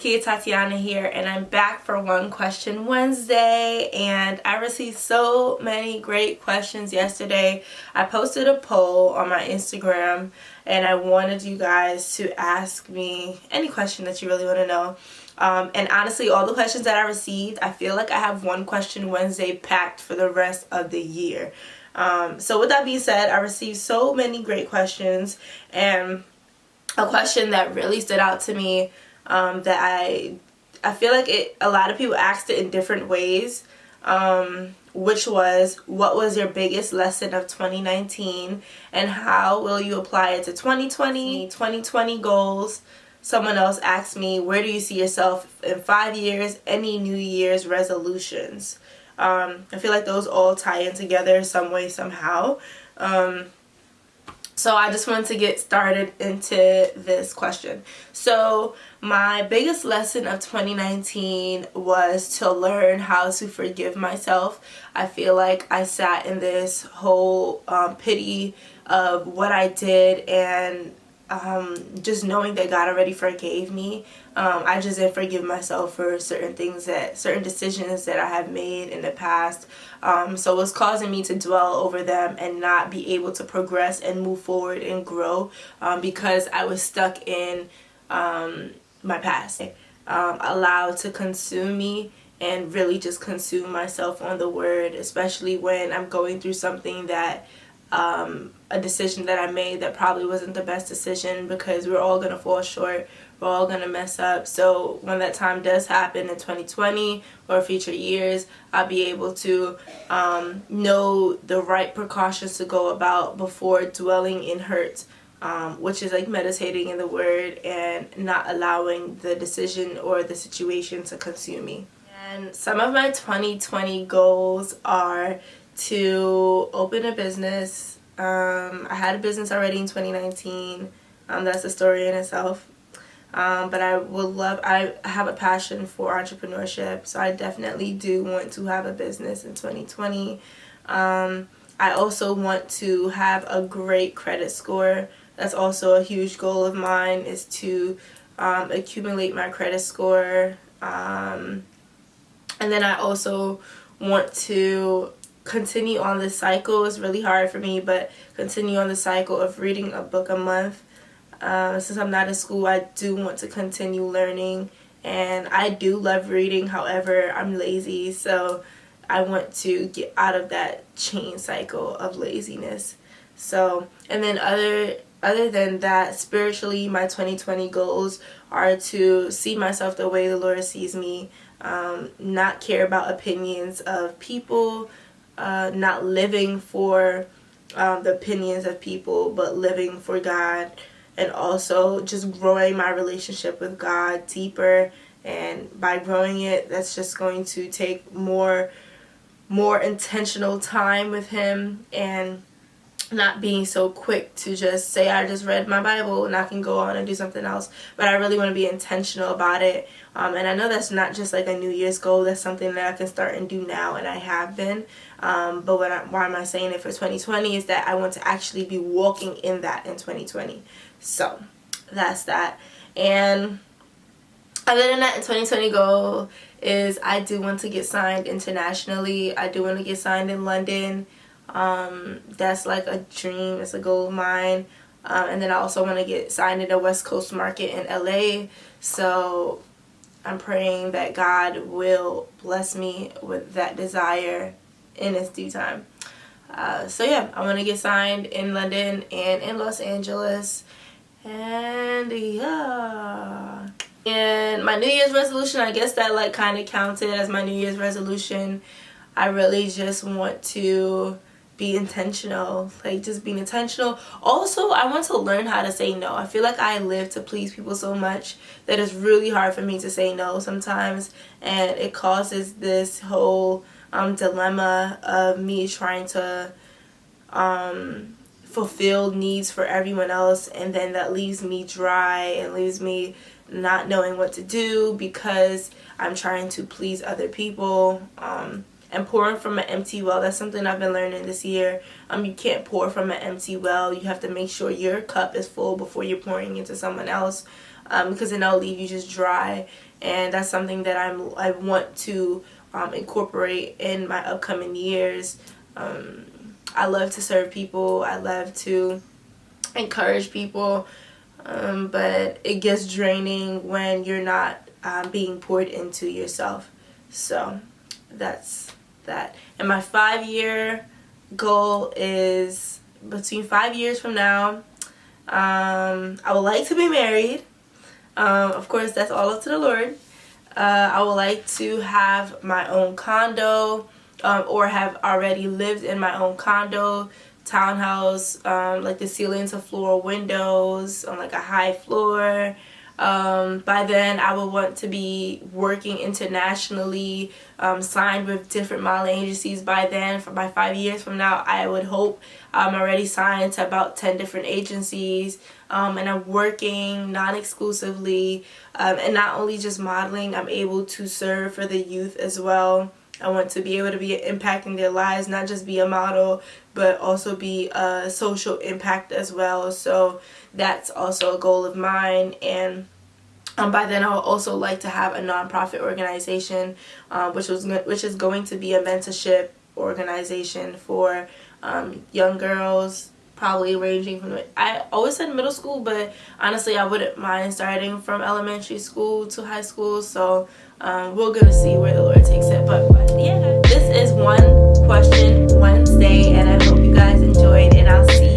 kid Tatyana here, and I'm back for One Question Wednesday, and I received so many great questions yesterday. I posted a poll on my Instagram, and I wanted you guys to ask me any question that you really want to know. And honestly, all the questions that I received, I feel like I have One Question Wednesday packed for the rest of the year. So with that being said, I received so many great questions, and a question that really stood out to me that I feel like a lot of people asked it in different ways, which was, what was your biggest lesson of 2019 and how will you apply it to 2020 goals? Someone else asked me, where do you see yourself in 5 years? Any New Year's resolutions? I feel like those all tie in together some way, somehow. So I just wanted to get started into this question. So my biggest lesson of 2019 was to learn how to forgive myself. I feel like I sat in this whole pity of what I did, and just knowing that God already forgave me, I just didn't forgive myself for certain decisions that I have made in the past. So it was causing me to dwell over them and not be able to progress and move forward and grow, because I was stuck in my past, allowed to consume me and really just consume myself on the word, especially when I'm going through something that a decision that I made that probably wasn't the best decision, because we're all going to fall short. We're all going to mess up. So when that time does happen in 2020 or future years, I'll be able to know the right precautions to go about before dwelling in hurt, which is like meditating in the word and not allowing the decision or the situation to consume me. And some of my 2020 goals are to open a business. I had a business already in 2019. That's a story in itself. But I have a passion for entrepreneurship, so I definitely do want to have a business in 2020. I also want to have a great credit score. That's also a huge goal of mine, is to accumulate my credit score. And then I also want to continue on this cycle. It's really hard for me, but continue on the cycle of reading a book a month. Since I'm not in school, I do want to continue learning, and I do love reading. However, I'm lazy, so I want to get out of that chain cycle of laziness. So, and then other than that, spiritually, my 2020 goals are to see myself the way the Lord sees me, not care about opinions of people, not living for the opinions of people, but living for God, and also just growing my relationship with God deeper. And by growing it, that's just going to take more intentional time with Him, and not being so quick to just say, I just read my Bible and I can go on and do something else. But I really want to be intentional about it. And I know that's not just like a New Year's goal. That's something that I can start and do now, and I have been. But why am I saying it for 2020 is that I want to actually be walking in that in 2020. So that's that. And other than that, in 2020 goal is I do want to get signed internationally. I do want to get signed in London. That's like a dream. It's a goal of mine. And then I also want to get signed in the West Coast market in LA. So I'm praying that God will bless me with that desire in His due time. So yeah, I want to get signed in London and in Los Angeles. And yeah. And my New Year's resolution, I guess that like kind of counted as my New Year's resolution. I really just want to be intentional, like just being intentional. Also, I want to learn how to say no. I feel like I live to please people so much that it's really hard for me to say no sometimes, and it causes this whole dilemma of me trying to fulfill needs for everyone else, and then that leaves me dry and leaves me not knowing what to do because I'm trying to please other people. And pouring from an empty well, that's something I've been learning this year. You can't pour from an empty well. You have to make sure your cup is full before you're pouring into someone else, because then that'll leave you just dry. and that's something that I want to incorporate in my upcoming years. I love to serve people. I love to encourage people, but it gets draining when you're not being poured into yourself. So that's that. And my 5-year goal is between 5 years from now, I would like to be married. Of course, that's all up to the Lord. I would like to have my own condo, or have already lived in my own condo, townhouse, like the ceiling to floor windows on like a high floor. By then I would want to be working internationally, signed with different modeling agencies. By then, by 5 years from now, I would hope I'm already signed to about 10 different agencies, and I'm working non-exclusively, and not only just modeling, I'm able to serve for the youth as well. I want to be able to be impacting their lives, not just be a model, but also be a social impact as well. So that's also a goal of mine. And by then, I would also like to have a nonprofit organization, which is going to be a mentorship organization for young girls, probably ranging from, I always said middle school, but honestly I wouldn't mind starting from elementary school to high school. So we're gonna see where the Lord takes it. But yeah, this is One Question Wednesday, and I hope you guys enjoyed, and I'll see you